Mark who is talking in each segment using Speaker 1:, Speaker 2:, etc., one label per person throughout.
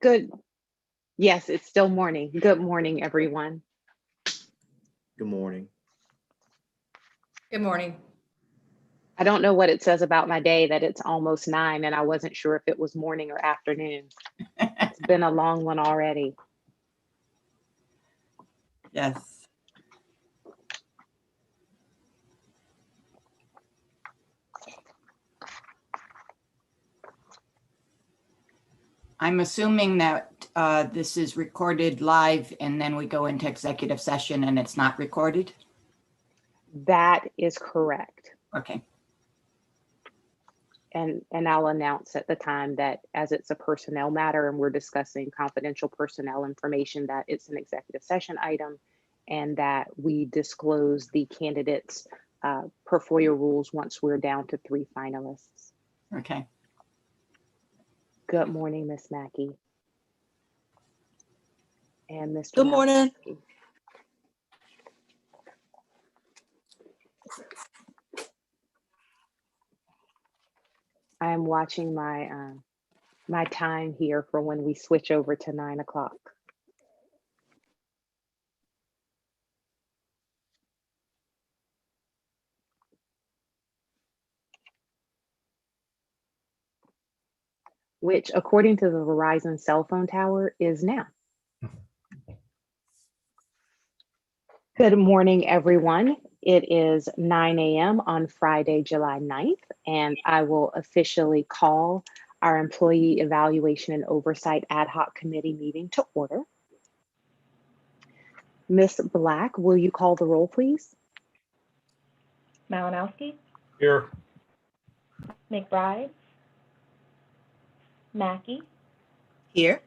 Speaker 1: Good. Yes, it's still morning. Good morning, everyone.
Speaker 2: Good morning.
Speaker 3: Good morning.
Speaker 1: I don't know what it says about my day that it's almost 9 and I wasn't sure if it was morning or afternoon. It's been a long one already.
Speaker 3: Yes. I'm assuming that this is recorded live and then we go into executive session and it's not recorded?
Speaker 1: That is correct.
Speaker 3: Okay.
Speaker 1: And I'll announce at the time that as it's a personnel matter and we're discussing confidential personnel information, that it's an executive session item and that we disclose the candidates per FOIA rules once we're down to 3 finalists.
Speaker 3: Okay.
Speaker 1: Good morning, Miss Mackey. And Mr.
Speaker 4: Good morning.
Speaker 1: Mackey. I am watching my my time here for when we switch over to 9 o'clock. Which, according to the Verizon cell phone tower, is now. Good morning, everyone. It is 9 a.m. on Friday, July 9th, and I will officially call our Employee Evaluation and Oversight Ad Hoc Committee meeting to order. Ms. Black, will you call the roll, please?
Speaker 5: Malinowski,
Speaker 2: Here.
Speaker 5: McBride, Mackey,
Speaker 4: Here.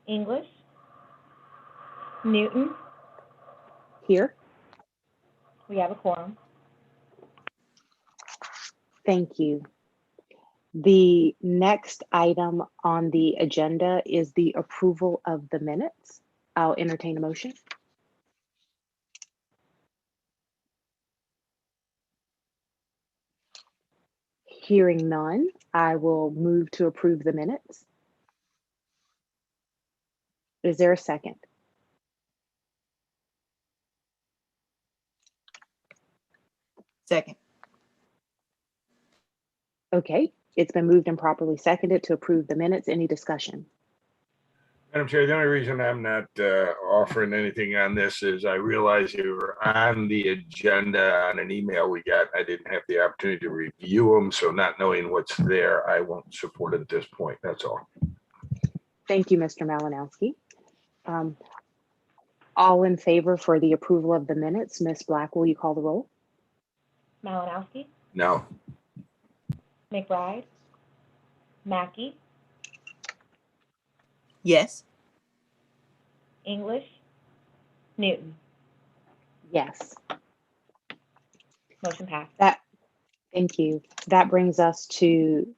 Speaker 5: English, Newton.
Speaker 1: Here.
Speaker 5: We have a quorum.
Speaker 1: Thank you. The next item on the agenda is the approval of the minutes. I'll entertain a motion. Hearing none, I will move to approve the minutes. Is there a second?
Speaker 4: Second.
Speaker 1: Okay, it's been moved and properly seconded to approve the minutes. Any discussion?
Speaker 6: Madam Chair, the only reason I'm not offering anything on this is I realize you were on the agenda on an email we got. I didn't have the opportunity to review them, so not knowing what's there, I won't support it at this point. That's all.
Speaker 1: Thank you, Mr. Malinowski. All in favor for the approval of the minutes? Ms. Black, will you call the roll?
Speaker 5: Malinowski,
Speaker 6: No.
Speaker 5: McBride, Mackey,
Speaker 4: Yes.
Speaker 5: English, Newton.
Speaker 1: Yes.
Speaker 5: Motion passed.
Speaker 1: Thank you. That brings us to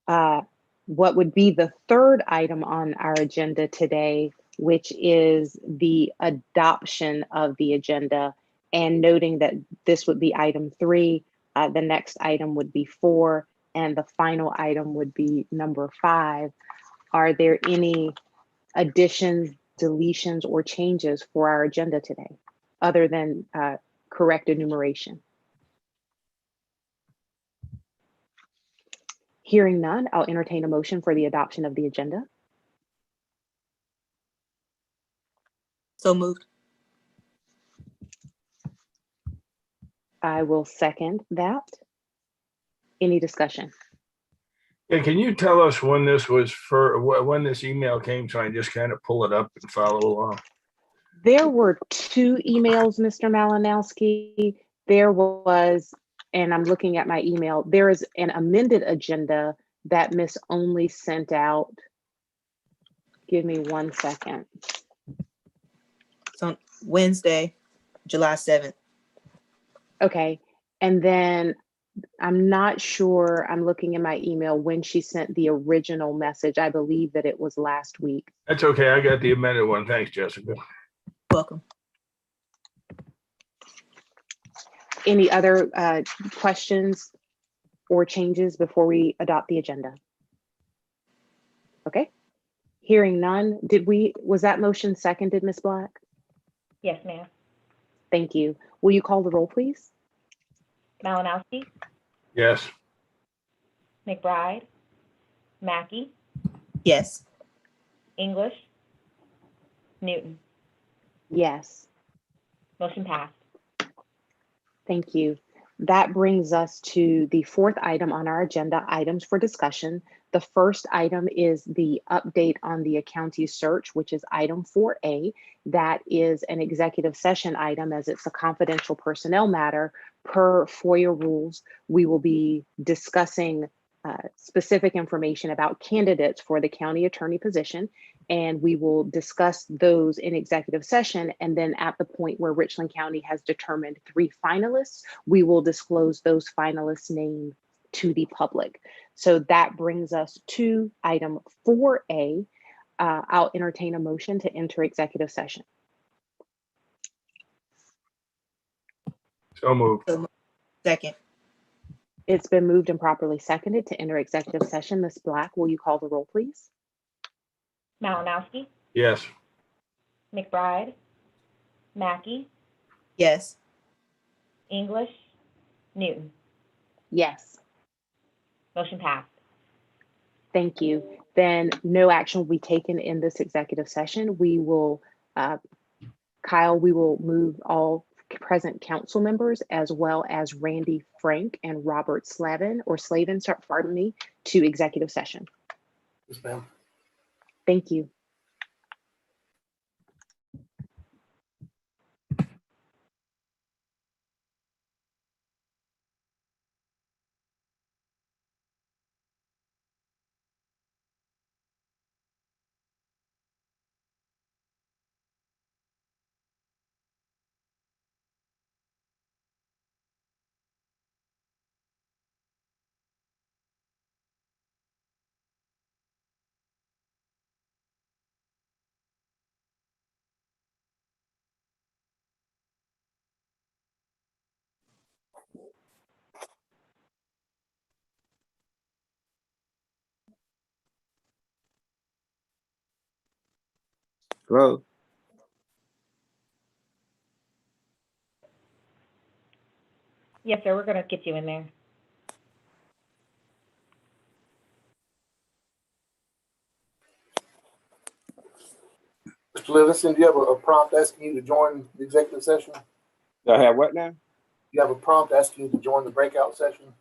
Speaker 1: what would be the third item on our agenda today, which is the adoption of the agenda, and noting that this would be item 3, the next item would be 4, and the final item would be number 5. Are there any additions, deletions, or changes for our agenda today, other than correct enumeration? Hearing none, I'll entertain a motion for the adoption of the agenda.
Speaker 4: So moved.
Speaker 1: I will second that. Any discussion?
Speaker 6: And can you tell us when this was when this email came, so I just kind of pull it up and follow along?
Speaker 1: There were 2 emails, Mr. Malinowski. There was, and I'm looking at my email, there is an amended agenda that Ms. Only sent out. Give me 1 second.
Speaker 4: It's on Wednesday, July 7th.
Speaker 1: Okay, and then I'm not sure, I'm looking in my email when she sent the original message. I believe that it was last week.
Speaker 6: That's okay. I got the amended one. Thanks, Jessica.
Speaker 4: Welcome.
Speaker 1: Any other questions or changes before we adopt the agenda? Okay, Hearing none, was that motion seconded, Ms. Black?
Speaker 5: Yes, ma'am.
Speaker 1: Thank you. Will you call the roll, please?
Speaker 5: Malinowski,
Speaker 6: Yes.
Speaker 5: McBride, Mackey,
Speaker 4: Yes.
Speaker 5: English, Newton.
Speaker 1: Yes.
Speaker 5: Motion passed.
Speaker 1: Thank you. That brings us to the fourth item on our agenda, items for discussion. The first item is the update on the county search, which is item 4A. That is an executive session item as it's a confidential personnel matter per FOIA rules. We will be discussing specific information about candidates for the county attorney position, and we will discuss those in executive session. And then at the point where Richland County has determined 3 finalists, we will disclose those finalists' names to the public. So that brings us to item 4A. I'll entertain a motion to enter executive session.
Speaker 6: So moved.
Speaker 4: Second.
Speaker 1: It's been moved and properly seconded to enter executive session. Ms. Black, will you call the roll, please?
Speaker 5: Malinowski,
Speaker 6: Yes.
Speaker 5: McBride, Mackey,
Speaker 4: Yes.
Speaker 5: English, Newton.
Speaker 1: Yes.
Speaker 5: Motion passed.
Speaker 1: Thank you. Then no action will be taken in this executive session. We will, Kyle, we will move all present council members as well as Randy Frank and Robert Slavin, pardon me, to executive session.
Speaker 7: Yes, ma'am.
Speaker 1: Thank you.
Speaker 8: Hello.
Speaker 5: Yes, sir. We're going to get you in there.
Speaker 7: Mr. Livingston, do you have a prompt asking you to join the executive session?
Speaker 8: Do I have what now?
Speaker 7: You have a prompt asking you to join the breakout session?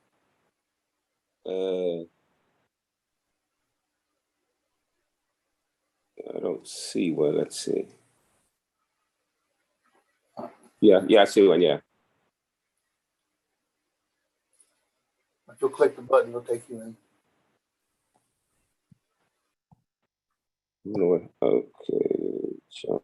Speaker 8: I don't see one. Let's see. Yeah, I see one. Yeah.
Speaker 7: If you'll click the button, it'll take you in.
Speaker 8: No, okay. Sure.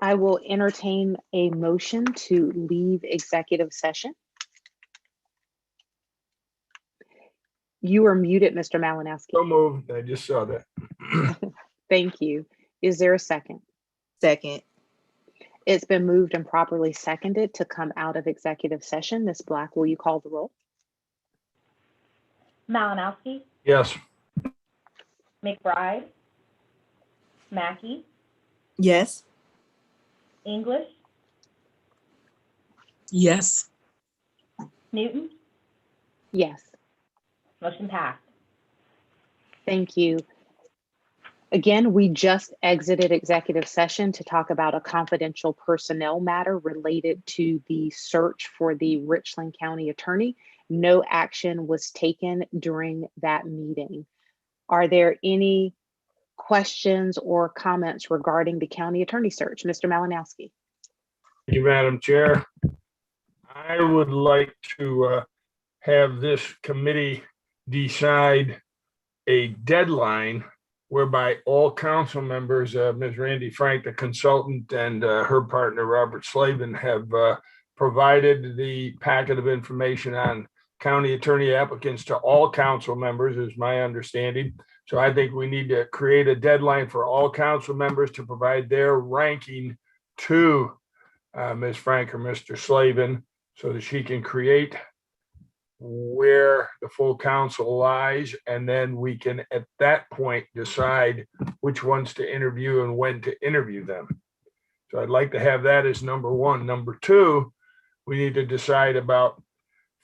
Speaker 1: I will entertain a motion to leave executive session. You are muted, Mr.
Speaker 6: So
Speaker 1: Malinowski.
Speaker 6: moved. I just saw that.
Speaker 1: Thank you. Is there a second?
Speaker 4: Second.
Speaker 1: It's been moved and properly seconded to come out of executive session. Ms. Black, will you call the roll?
Speaker 5: Malinowski,
Speaker 6: Yes.
Speaker 5: McBride, Mackey,
Speaker 4: Yes.
Speaker 5: English,
Speaker 9: Yes.
Speaker 5: Newton,
Speaker 1: Yes.
Speaker 5: motion passed.
Speaker 1: Thank you. Again, we just exited executive session to talk about a confidential personnel matter related to the search for the Richland County Attorney. No action was taken during that meeting. Are there any questions or comments regarding the county attorney search? Mr. Malinowski.
Speaker 6: Thank you, Madam Chair. I would like to have this committee decide a deadline whereby all council members, Ms. Randy Frank, the consultant, and her partner, Robert Slavin, have provided the packet of information on county attorney applicants to all council members, is my understanding. So I think we need to create a deadline for all council members to provide their ranking to Ms. Frank or Mr. Slavin so that she can create where the full council lies, and then we can at that point decide which ones to interview and when to interview them. So I'd like to have that as number one. Number two, we need to decide about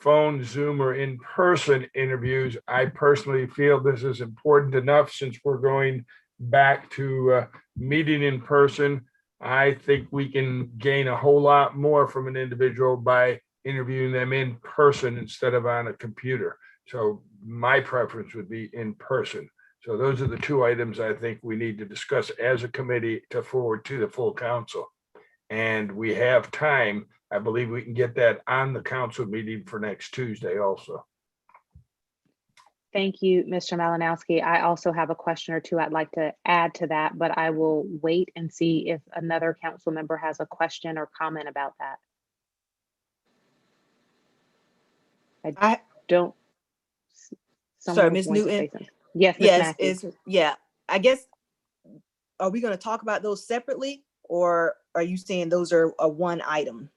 Speaker 6: phone, Zoom, or in-person interviews. I personally feel this is important enough since we're going back to meeting in person. I think we can gain a whole lot more from an individual by interviewing them in person instead of on a computer. So my preference would be in person. So those are the two items I think we need to discuss as a committee to forward to the full council. And we have time. I believe we can get that on the council meeting for next Tuesday also.
Speaker 1: Thank you, Mr. Malinowski. I also have a question or two I'd like to add to that, but I will wait and see if another council member has a question or comment about that.
Speaker 4: I
Speaker 1: Don't.
Speaker 4: Sorry,
Speaker 1: Someone
Speaker 4: Ms.
Speaker 1: wants to
Speaker 4: Newton.
Speaker 1: say something. Yes, Ms.
Speaker 4: Yes,
Speaker 1: Mackey.
Speaker 4: it's yeah. I guess, are we going to talk about those separately, or are you saying those are a one item?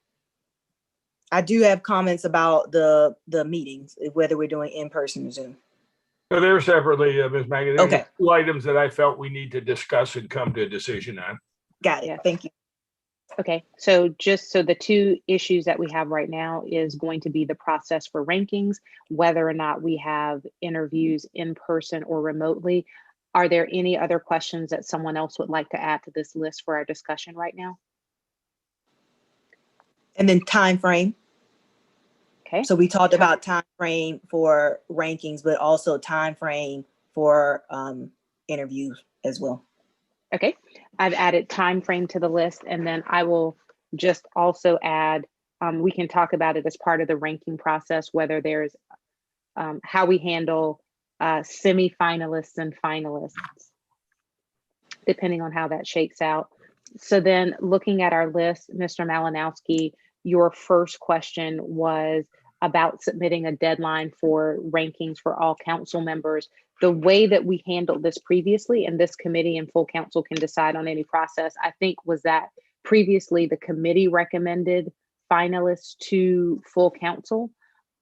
Speaker 4: I do have comments about the meetings, whether we're doing in person or Zoom.
Speaker 6: So they're separately, Ms. Maggie. There's
Speaker 4: Okay.
Speaker 6: two items that I felt we need to discuss and come to a decision on.
Speaker 4: Got it.
Speaker 1: Yes.
Speaker 4: Thank you.
Speaker 1: Okay, so just so the two issues that we have right now is going to be the process for rankings, whether or not we have interviews in person or remotely. Are there any other questions that someone else would like to add to this list for our discussion right now?
Speaker 4: And then time frame.
Speaker 1: Okay.
Speaker 4: So we talked about time frame for rankings, but also time frame for interviews as well.
Speaker 1: Okay, I've added time frame to the list, and then I will just also add, we can talk about it as part of the ranking process, whether there's how we handle semi-finalists and finalists, depending on how that shakes out. So then looking at our list, Mr. Malinowski, your first question was about submitting a deadline for rankings for all council members. The way that we handled this previously, and this committee and full council can decide on any process, I think was that previously the committee recommended finalists to full council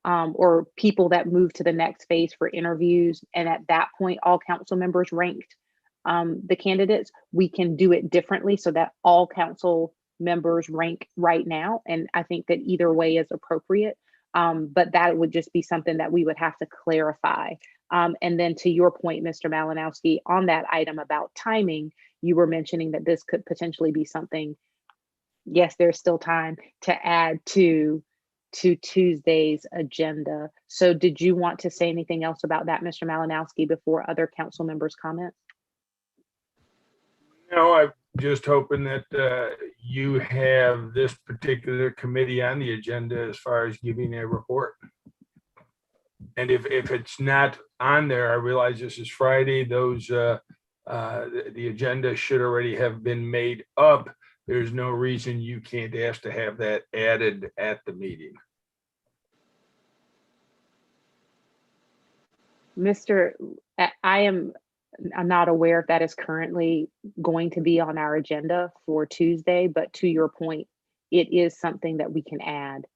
Speaker 1: or people that moved to the next phase for interviews. And at that point, all council members ranked the candidates. We can do it differently so that all council members rank right now. And I think that either way is appropriate. But that would just be something that we would have to clarify. And then to your point, Mr. Malinowski, on that item about timing, you were mentioning that this could potentially be something, yes, there's still time to add to Tuesday's agenda. So did you want to say anything else about that, Mr. Malinowski, before other council members comment?
Speaker 6: No, I'm just hoping that you have this particular committee on the agenda as far as giving a report. And if it's not on there, I realize this is Friday, those the agenda should already have been made up. there's no reason you can't ask to have that added at the meeting.
Speaker 1: I'm not aware if that is currently going to be on our agenda for Tuesday, but to your point, it is something that we can add.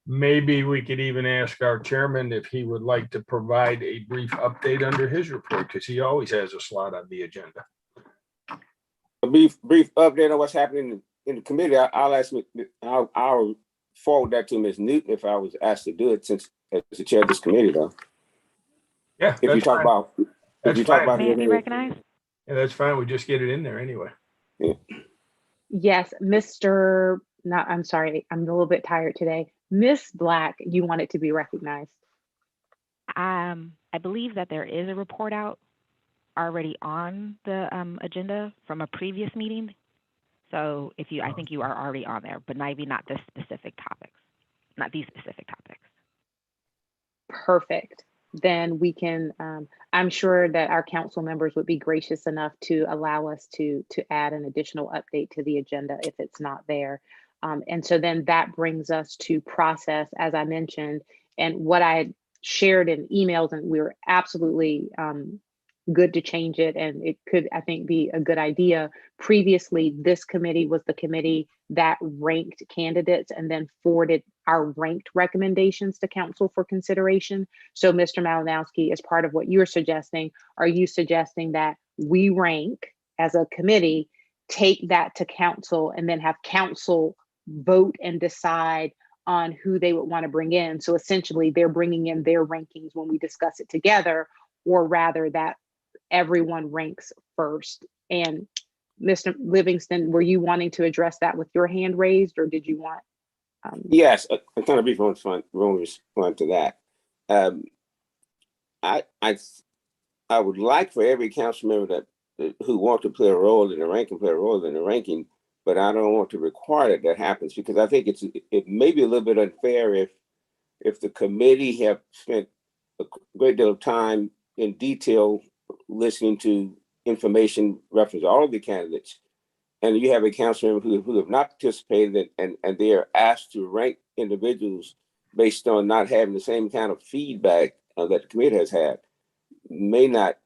Speaker 6: Maybe we could even ask our chairman if he would like to provide a brief update under his report, because he always has a slot on the agenda.
Speaker 8: A brief update on what's happening in the committee. I'll forward that to Ms. Newton if I was asked to do it, since as the chair of this committee, though.
Speaker 6: Yeah,
Speaker 8: If you talk
Speaker 6: fine.
Speaker 8: about,
Speaker 6: That's
Speaker 8: if you talk
Speaker 6: fine.
Speaker 8: about,
Speaker 9: May I be recognized?
Speaker 6: Yeah, that's fine. We just get it in there anyway.
Speaker 1: Yes, I'm sorry, I'm a little bit tired today. Miss Black, you wanted to be recognized.
Speaker 9: I believe that there is a report out already on the agenda from a previous meeting. So I think you are already on there, but maybe not this specific topics, not these specific topics.
Speaker 1: Perfect. Then we can, I'm sure that our council members would be gracious enough to allow us to add an additional update to the agenda if it's not there. And so then that brings us to process, as I mentioned, and what I shared in emails, and we were absolutely good to change it, and it could, I think, be a good idea. Previously, this committee was the committee that ranked candidates and then forwarded our ranked recommendations to council for consideration. So Mr. Malinowski, as part of what you're suggesting, are you suggesting that we rank as a committee, take that to council, and then have council vote and decide on who they would want to bring in? So essentially they're bringing in their rankings when we discuss it together, or rather that everyone ranks first. And Mr. Livingston, were you wanting to address that with your hand raised, or did you want?
Speaker 8: yes, a kind of brief respond to that. I would like for every council member who want to play a role in the ranking, play a role in the ranking, but I don't want to require that happens, because I think it may be a little bit unfair if the committee have spent a great deal of time in detail listening to information reference all of the candidates, and you have a council member who have not participated and they are asked to rank individuals based on not having the same kind of feedback that the committee has had, may not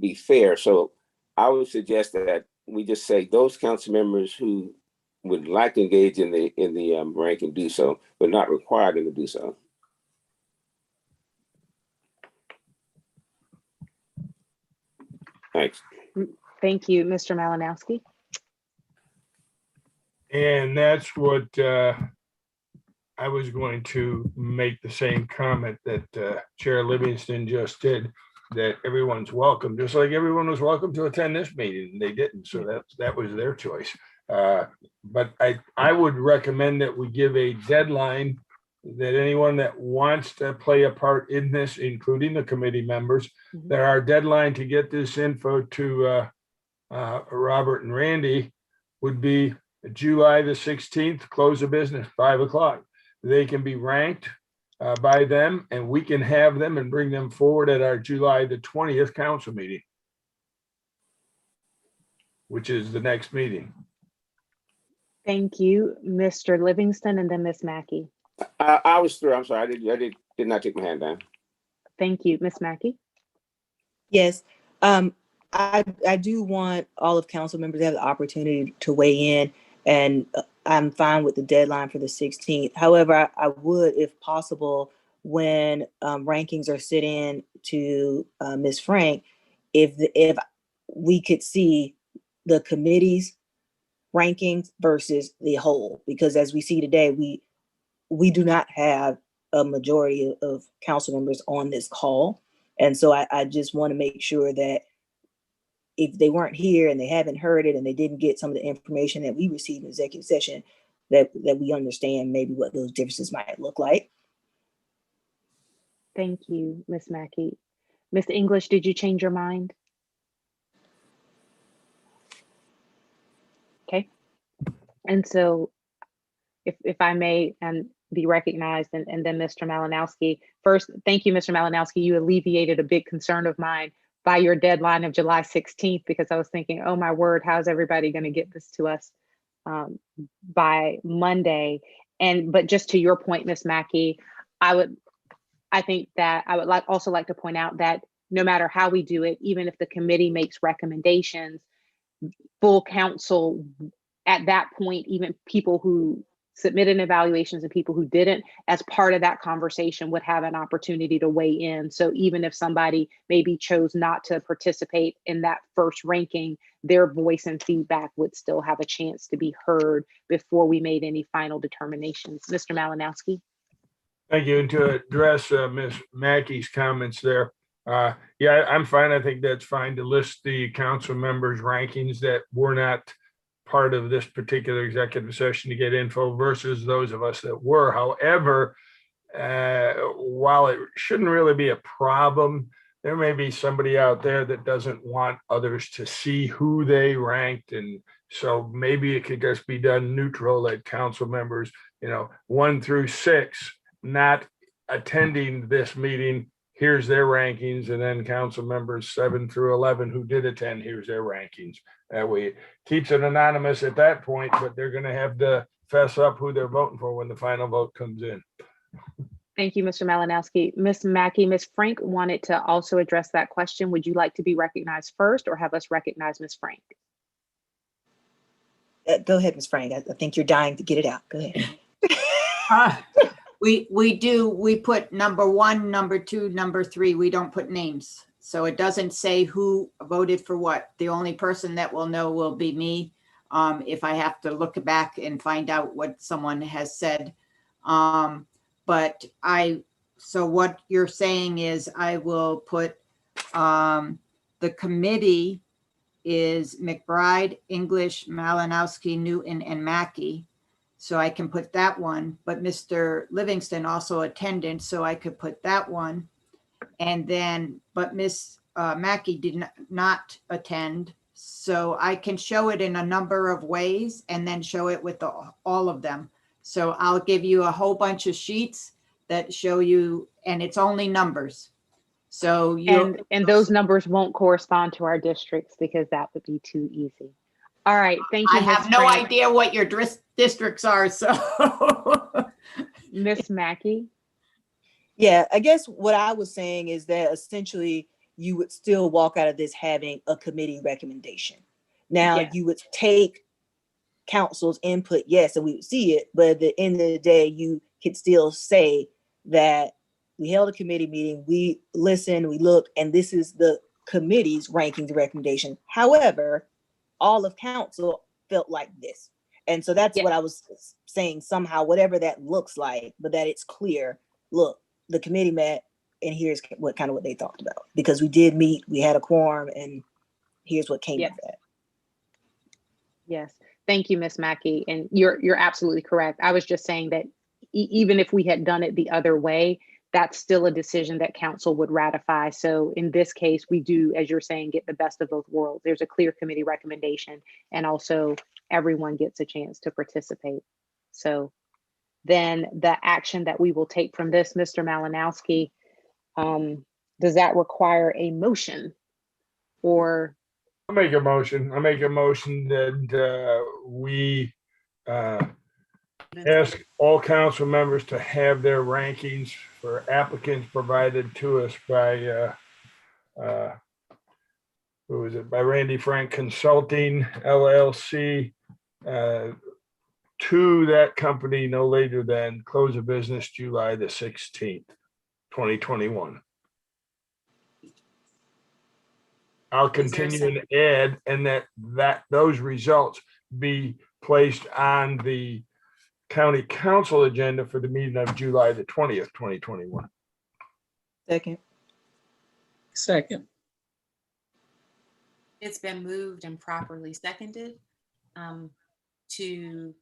Speaker 8: be fair. So I would suggest that we just say those council members who would like to engage in the ranking do so, but not required them to do so. Thanks.
Speaker 1: Thank you, Mr. Malinowski.
Speaker 6: And that's what I was going to make the same comment that Chair Livingston just did, that everyone's welcome, just like everyone was welcome to attend this meeting. They didn't, so that was their choice. But I would recommend that we give a deadline that anyone that wants to play a part in this, including the committee members, that our deadline to get this info to Robert and Randy would be July the 16th, close of business, 5 o'clock. They can be ranked by them, and we can have them and bring them forward at our July the 20th council meeting, which is the next meeting.
Speaker 1: Thank you, Mr. Livingston, and then Ms. Mackey.
Speaker 8: I was through. I'm sorry. I did not take my hand down.
Speaker 1: Thank you, Ms. Mackey.
Speaker 4: Yes. I do want all of council members to have the opportunity to weigh in, and I'm fine with the deadline for the 16th. However, I would, if possible, when rankings are sent in to Ms. Frank, if we could see the committee's rankings versus the whole, because as we see today, we do not have a majority of council members on this call. And so I just want to make sure that if they weren't here and they haven't heard it and they didn't get some of the information that we received in executive session, that we understand maybe what those differences might look like.
Speaker 1: Thank you, Ms. Mackey. Ms. English, did you change your mind? Okay. And so if I may be recognized, and then Mr. Malinowski. First, thank you, Mr. Malinowski. You alleviated a big concern of mine by your deadline of July 16th, because I was thinking, oh my word, how's everybody going to get this to us by Monday? But just to your point, Ms. Mackey, I think that I would also like to point out that no matter how we do it, even if the committee makes recommendations, full council at that point, even people who submitted evaluations and people who didn't, as part of that conversation, would have an opportunity to weigh in. So even if somebody maybe chose not to participate in that first ranking, their voice and feedback would still have a chance to be heard before we made any final determinations. Mr. Malinowski.
Speaker 6: Thank you. And to address Ms. Mackey's comments there, yeah, I'm fine. I think that's fine to list the council members' rankings that were not part of this particular executive session to get info versus those of us that were. However, while it shouldn't really be a problem, there may be somebody out there that doesn't want others to see who they ranked. And so maybe it could just be done neutral, that council members, 1 through 6, not attending this meeting, here's their rankings, and then council members 7 through 11 who did attend, here's their rankings. That way it keeps it anonymous at that point, but they're going to have to fess up who they're voting for when the final vote comes in.
Speaker 1: Thank you, Mr. Malinowski. Ms. Mackey, Ms. Frank wanted to also address that question. Would you like to be recognized first or have us recognize Ms. Frank?
Speaker 4: Go ahead, Ms. Frank. I think you're dying to get it out. Go ahead.
Speaker 3: We put number 1, number 2, number 3. We don't put names. So it doesn't say who voted for what. The only person that will know will be me. If I have to look back and find out what someone has said. So what you're saying is I will put the committee is McBride, English, Malinowski, Newton, and Mackey. So I can put that one, but Mr. Livingston also attended, so I could put that one. And then, but Miss Mackey did not attend, so I can show it in a number of ways and then show it with all of them. So I'll give you a whole bunch of sheets that show you, and it's only numbers. So
Speaker 1: and those numbers won't correspond to our districts because that would be too easy. All right, thank you.
Speaker 3: I have no idea what your districts are, so.
Speaker 1: Miss Mackey.
Speaker 4: Yeah, I guess what I was saying is that essentially you would still walk out of this having a committee recommendation. Now you would take council's input, yes, and we would see it, but at the end of the day, you could still say that we held a committee meeting, we listened, we looked, and this is the committee's ranking the recommendation. However, all of council felt like this. And so that's what I was saying, somehow, whatever that looks like, but that it's clear, look, the committee met and here's what they talked about. Because we did meet, we had a quorum, and here's what came of that.
Speaker 1: Yes, thank you, Ms. Mackey. And you're absolutely correct. I was just saying that even if we had done it the other way, that's still a decision that council would ratify. So in this case, we do, as you're saying, get the best of both worlds. There's a clear committee recommendation, and also everyone gets a chance to participate. So then the action that we will take from this, Mr. Malinowski, does that require a motion or?
Speaker 6: I'll make a motion. I make a motion that we ask all council members to have their rankings for applicants provided to us by who is it? By Randy Frank Consulting LLC to that company no later than close of business July the 16th, 2021. I'll continue and add, and that those results be placed on the county council agenda for the meeting of July the 20th, 2021.
Speaker 10: Second.
Speaker 11: It's been moved and properly seconded to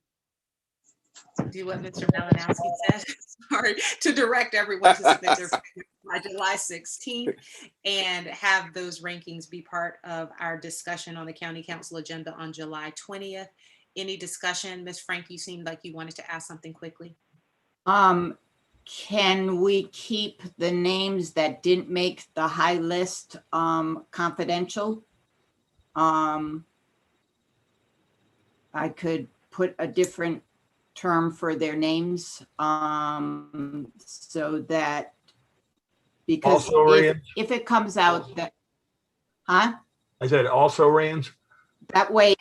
Speaker 11: do what Mr. Malinowski said, sorry, to direct everyone to submit their by July 16th and have those rankings be part of our discussion on the county council agenda on July 20th. Any discussion? Ms. Frank, you seemed like you wanted to ask something quickly.
Speaker 3: Can we keep the names that didn't make the high list confidential? I could put a different term for their names so that, because
Speaker 6: Also ran.
Speaker 3: if it comes out that, huh?
Speaker 6: I said also rans.
Speaker 3: That way,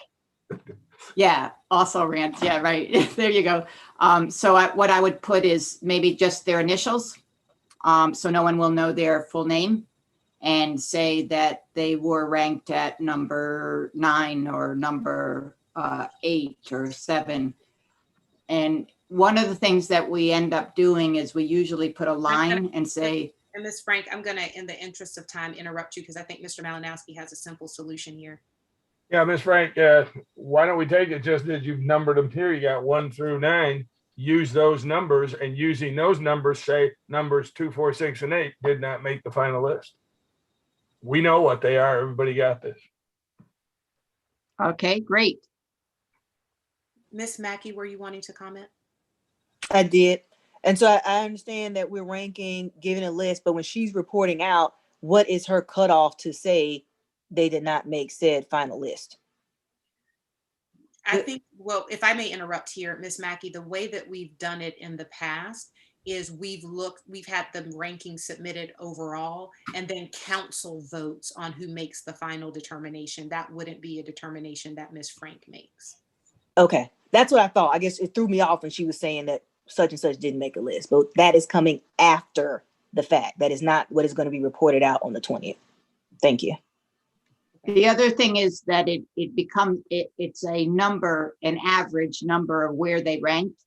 Speaker 3: yeah, also rant. Yeah, right. There you go. So what I would put is maybe just their initials, so no one will know their full name, and say that they were ranked at number 9 or number 8 or 7. And one of the things that we end up doing is we usually put a line and say,
Speaker 11: And Ms. Frank, I'm gonna, in the interest of time, interrupt you because I think Mr. Malinowski has a simple solution here.
Speaker 6: Yeah, Miss Frank, why don't we take it just as you've numbered them here? You got 1 through 9. Use those numbers, and using those numbers, say numbers 2, 4, 6, and 8 did not make the final list. We know what they are. Everybody got this.
Speaker 3: okay, great.
Speaker 11: Ms. Mackey, were you wanting to comment?
Speaker 4: I did. And so I understand that we're ranking, giving a list, but when she's reporting out, what is her cutoff to say they did not make said final list?
Speaker 11: I think, well, if I may interrupt here, Ms. Mackey, the way that we've done it in the past is we've had the ranking submitted overall, and then council votes on who makes the final determination. That wouldn't be a determination that Ms. Frank makes.
Speaker 4: Okay, that's what I thought. I guess it threw me off when she was saying that such and such didn't make a list, but that is coming after the fact. That is not what is going to be reported out on the 20th. Thank you.
Speaker 3: The other thing is that it's a number, an average number of where they ranked.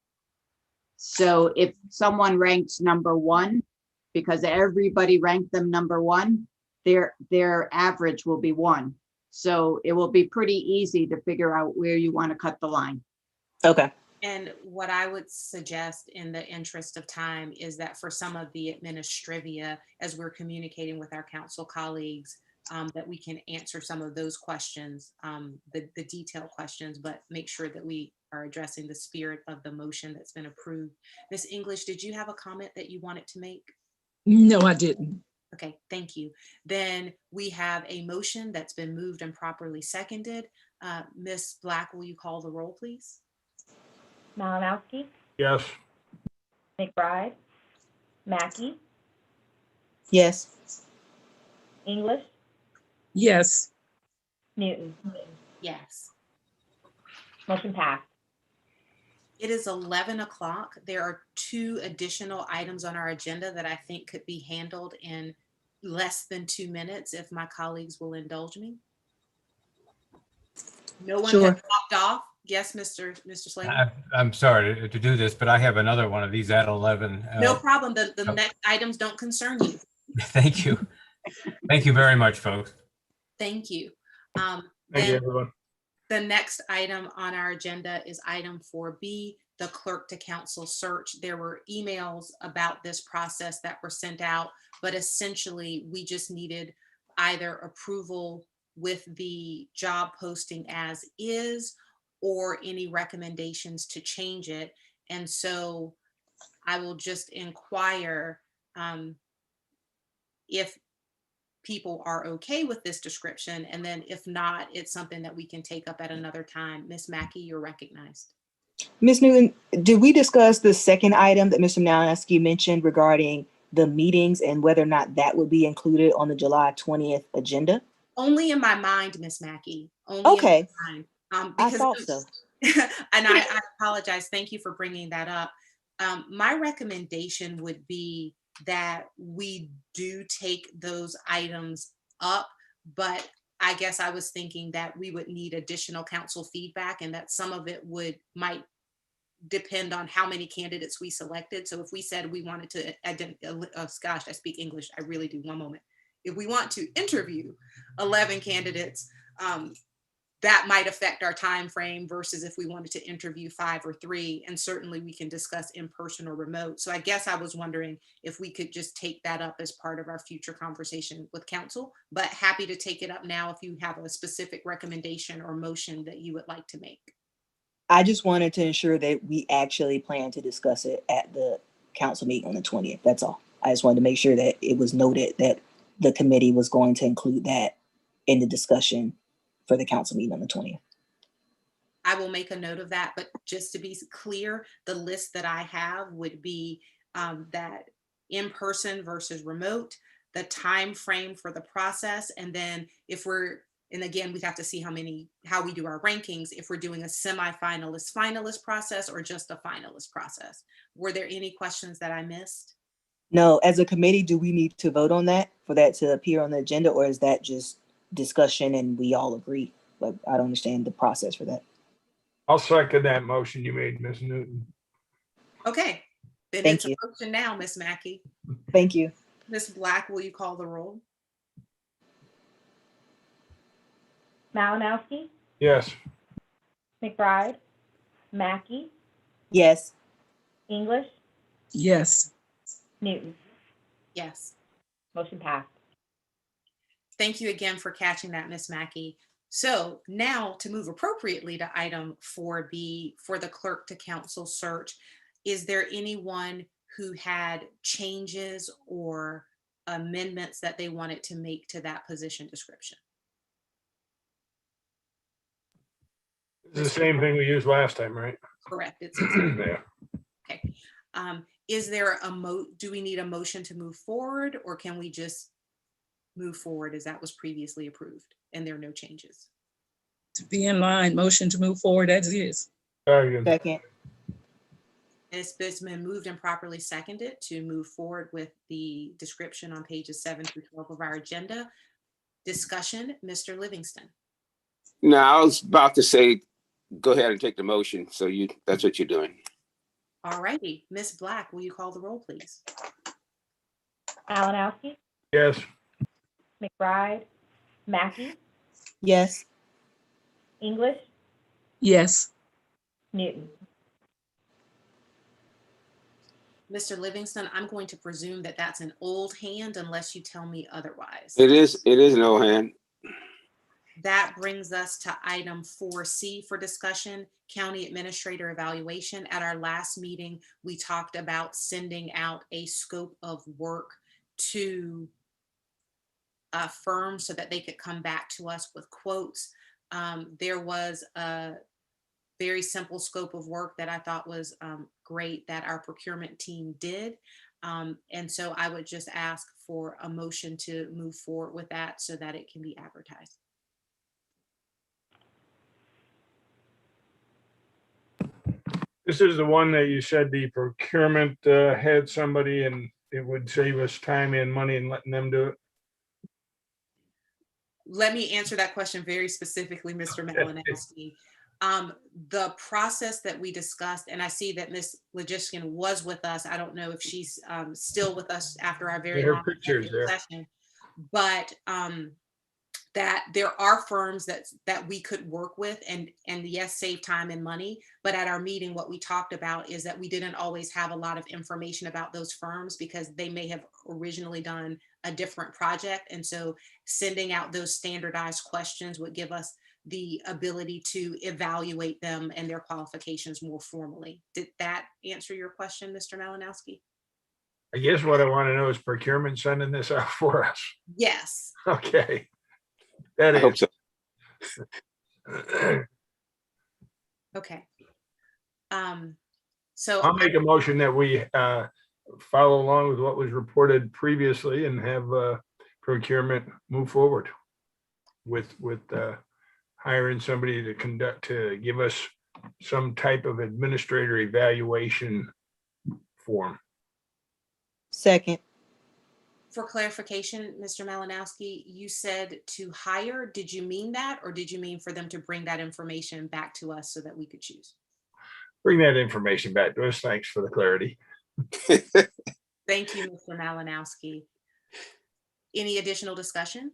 Speaker 3: So if someone ranks number 1, because everybody ranked them number 1, their average will be 1. So it will be pretty easy to figure out where you want to cut the line.
Speaker 4: Okay.
Speaker 11: And what I would suggest in the interest of time is that for some of the administrivia, as we're communicating with our council colleagues, that we can answer some of those questions, the detailed questions, but make sure that we are addressing the spirit of the motion that's been approved. Ms. English, did you have a comment that you wanted to make?
Speaker 10: No, I didn't.
Speaker 11: Okay, thank you. Then we have a motion that's been moved and properly seconded. Ms. Black, will you call the roll, please?
Speaker 5: Malinowski,
Speaker 6: Yes.
Speaker 5: McBride, Mackey,
Speaker 4: Yes.
Speaker 5: English,
Speaker 10: Yes.
Speaker 5: Newton.
Speaker 11: Yes.
Speaker 5: Motion passed.
Speaker 11: It is 11 o'clock. There are 2 additional items on our agenda that I think could be handled in less than 2 minutes if my colleagues will indulge me. No one
Speaker 4: Sure.
Speaker 11: has popped off. Yes, Mr. Slater.
Speaker 12: I'm sorry to do this, but I have another one of these at 11.
Speaker 11: No problem. The next items don't concern you.
Speaker 12: Thank you. Thank you very much, folks.
Speaker 11: Thank you.
Speaker 6: Thank you,
Speaker 11: Then
Speaker 6: everyone.
Speaker 11: the next item on our agenda is item 4B, the clerk to council search. There were emails about this process that were sent out, but essentially we just needed either approval with the job posting as is or any recommendations to change it. And so I will just inquire if people are okay with this description. And then if not, it's something that we can take up at another time. Ms. Mackey, you're recognized.
Speaker 4: Ms. Newton, did we discuss the second item that Mr. Malinowski mentioned regarding the meetings and whether or not that would be included on the July 20th agenda?
Speaker 11: Only in my mind, Ms. Mackey. Only
Speaker 4: Okay.
Speaker 11: in my mind.
Speaker 4: I thought so.
Speaker 11: And I apologize. Thank you for bringing that up. My recommendation would be that we do take those items up, but I guess I was thinking that we would need additional council feedback and that some of it might depend on how many candidates we selected. So if we said we wanted to, gosh, I speak English, I really do, one moment. If we want to interview 11 candidates, that might affect our time frame versus if we wanted to interview 5 or 3, and certainly we can discuss in person or remote. So I guess I was wondering if we could just take that up as part of our future conversation with council, but happy to take it up now if you have a specific recommendation or motion that you would like to make.
Speaker 4: I just wanted to ensure that we actually plan to discuss it at the council meeting on the 20th. That's all. I just wanted to make sure that it was noted that the committee was going to include that in the discussion for the council meeting on the 20th.
Speaker 11: I will make a note of that, but just to be clear, the list that I have would be that in-person versus remote, the time frame for the process, and then if we're, and again, we'd have to see how we do our rankings, if we're doing a semi-finalist, finalist process or just a finalist process. Were there any questions that I missed?
Speaker 4: No, as a committee, do we need to vote on that for that to appear on the agenda, or is that just discussion and we all agree? But I don't understand the process for that.
Speaker 6: I'll second that motion you made, Ms. Newton.
Speaker 11: Okay, then
Speaker 4: Thank
Speaker 11: it's
Speaker 4: you.
Speaker 11: a motion now, Ms. Mackey.
Speaker 4: Thank you.
Speaker 11: Ms. Black, will you call the roll?
Speaker 5: Malinowski,
Speaker 6: Yes.
Speaker 5: McBride, Mackey,
Speaker 4: Yes.
Speaker 5: English,
Speaker 10: Yes.
Speaker 5: Newton.
Speaker 11: Yes.
Speaker 5: Motion passed.
Speaker 11: Thank you again for catching that, Ms. Mackey. So now to move appropriately to item 4B for the clerk to council search, is there anyone who had changes or amendments that they wanted to make to that position description?
Speaker 6: It's the same thing we used last time, right?
Speaker 11: Correct. It's
Speaker 6: Yeah.
Speaker 11: okay. Is there do we need a motion to move forward, or can we just move forward as that was previously approved and there are no changes?
Speaker 10: To be in line, motion to move forward as is.
Speaker 4: Second.
Speaker 11: It's been moved and properly seconded to move forward with the description on pages 7 through 12 of our agenda. Discussion, Mr. Livingston.
Speaker 8: No, I was about to say, go ahead and take the motion. So that's what you're doing.
Speaker 11: All righty. Ms. Black, will you call the roll, please?
Speaker 5: Malinowski,
Speaker 6: Yes.
Speaker 5: McBride, Mackey,
Speaker 4: Yes.
Speaker 5: English,
Speaker 10: Yes.
Speaker 5: Newton.
Speaker 11: Mr. Livingston, I'm going to presume that that's an old hand unless you tell me otherwise.
Speaker 8: It is an old hand.
Speaker 11: That brings us to item 4C for discussion, county administrator evaluation. At our last meeting, we talked about sending out a scope of work to firms so that they could come back to us with quotes. There was a very simple scope of work that I thought was great that our procurement team did. And so I would just ask for a motion to move forward with that so that it can be advertised.
Speaker 6: This is the one that you said the procurement had somebody and it would save us time and money in letting them do it.
Speaker 11: Let me answer that question very specifically, Mr. Malinowski. The process that we discussed, and I see that Ms. Logistian was with us. I don't know if she's still with us after our very long session, but that there are firms that we could work with and yes, save time and money. But at our meeting, what we talked about is that we didn't always have a lot of information about those firms because they may have originally done a different project. And so sending out those standardized questions would give us the ability to evaluate them and their qualifications more formally. Did that answer your question, Mr. Malinowski?
Speaker 6: I guess what I want to know is procurement sending this out for us.
Speaker 11: Yes.
Speaker 6: Okay. That
Speaker 8: I
Speaker 6: is.
Speaker 8: hope so.
Speaker 11: Okay. So
Speaker 6: I'll make a motion that we follow along with what was reported previously and have procurement move forward with hiring somebody to give us some type of administrator evaluation form.
Speaker 4: Second.
Speaker 11: for clarification, Mr. Malinowski, you said to hire. Did you mean that, or did you mean for them to bring that information back to us so that we could choose?
Speaker 6: Bring that information back to us. Thanks for the clarity.
Speaker 11: Thank you, Mr. Malinowski. Any additional discussion?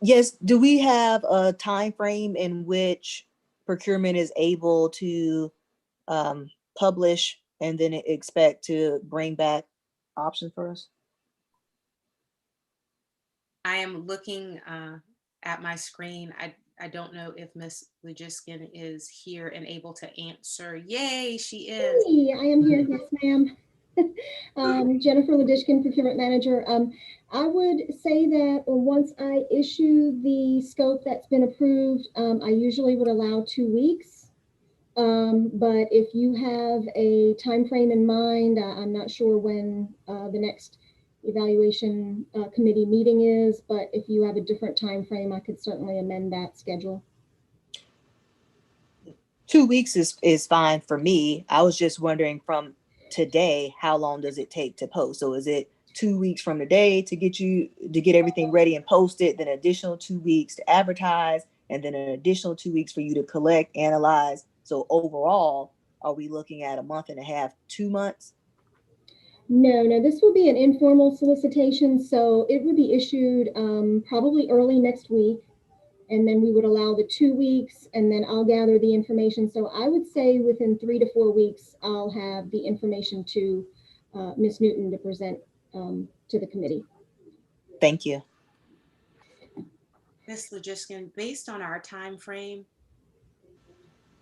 Speaker 4: Yes. Do we have a time frame in which procurement is able to publish and then expect to bring back options for us?
Speaker 11: I am looking at my screen. I don't know if Ms. Lujiskin is here and able to answer. Yay, she is.
Speaker 13: Hey, I am here. Yes, ma'am. Jennifer Ladishkin, procurement manager. I would say that once I issue the scope that's been approved, I usually would allow 2 weeks. But if you have a time frame in mind, I'm not sure when the next evaluation committee meeting is, but if you have a different time frame, I could certainly amend that schedule.
Speaker 4: 2 weeks is fine for me. I was just wondering from today, how long does it take to post? So is it 2 weeks from today to get everything ready and posted, then additional 2 weeks to advertise, and then an additional 2 weeks for you to collect, analyze? So overall, are we looking at a month and a half, 2 months?
Speaker 13: No, this will be an informal solicitation, so it would be issued probably early next week, and then we would allow the 2 weeks, and then I'll gather the information. So I would say within 3 to 4 weeks, I'll have the information to Ms. Newton to present to the committee.
Speaker 4: Thank you.
Speaker 11: Ms. Lujiskin, based on our time frame,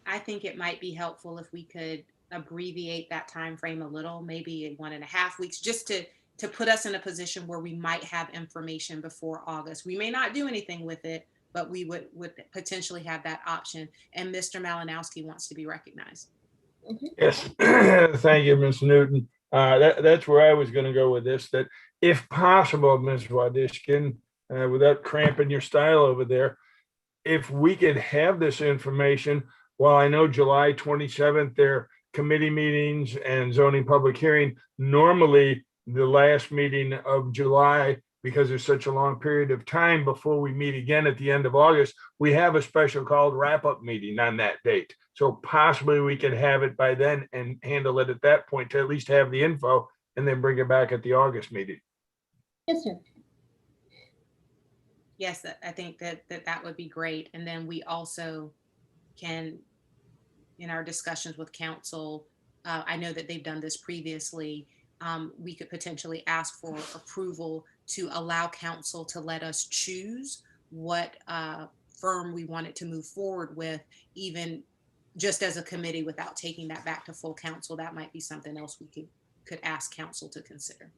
Speaker 11: I think it might be helpful if we could abbreviate that time frame a little, maybe 1.5 weeks, just to put us in a position where we might have information before August. We may not do anything with it, but we would potentially have that option. And Mr. Malinowski wants to be recognized.
Speaker 13: Okay.
Speaker 6: Yes, thank you, Ms. Newton. That's where I was going to go with this, that if possible, Ms. Wadishkin, without cramping your style over there, if we could have this information, while I know July 27th, there are committee meetings and zoning public hearing, normally the last meeting of July, because there's such a long period of time before we meet again at the end of August, we have a special called wrap-up meeting on that date. So possibly we could have it by then and handle it at that point to at least have the info and then bring it back at the August meeting.
Speaker 13: Yes, sir.
Speaker 11: Yes, I think that would be great. And then we also can, in our discussions with council, I know that they've done this previously, we could potentially ask for approval to allow council to let us choose what firm we wanted to move forward with, even just as a committee without taking that back to full council. That might be something else we could ask council to consider.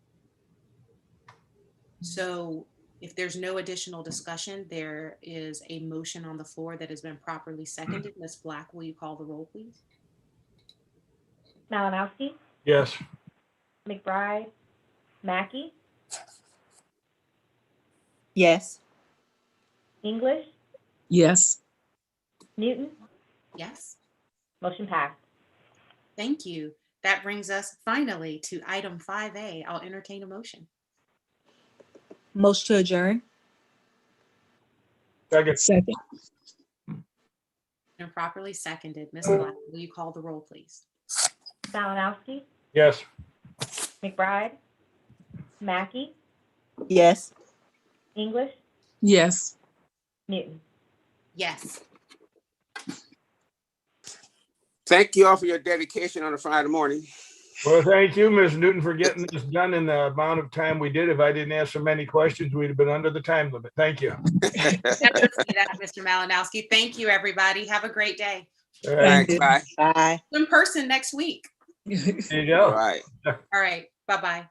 Speaker 11: So if there's no additional discussion, there is a motion on the floor that has been properly seconded. Ms. Black, will you call the roll, please?
Speaker 5: Malinowski,
Speaker 6: Yes.
Speaker 5: McBride, Mackey,
Speaker 4: Yes.
Speaker 5: English,
Speaker 10: Yes.
Speaker 5: Newton,
Speaker 11: Yes.
Speaker 5: motion passed.
Speaker 11: Thank you. That brings us finally to item 5A. I'll entertain a motion.
Speaker 4: Motion to adjourn.
Speaker 10: Second.
Speaker 11: And properly seconded. Ms. Black, will you call the roll, please?
Speaker 5: Malinowski,
Speaker 6: Yes.
Speaker 5: McBride, Mackey,
Speaker 4: Yes.
Speaker 5: English,
Speaker 10: Yes.
Speaker 5: Newton.
Speaker 11: Yes.
Speaker 8: Thank you all for your dedication on a Friday morning.
Speaker 6: Well, thank you, Ms. Newton, for getting this done in the amount of time we did. If I didn't ask so many questions, we'd have been under the time limit. Thank you.
Speaker 11: Never say that, Mr. Malinowski. Thank you, everybody. Have a great day.
Speaker 6: All right.
Speaker 8: Thanks, bye.
Speaker 4: Bye.
Speaker 11: In person next week.
Speaker 6: There you go.
Speaker 8: All right.
Speaker 11: All right. Bye-bye.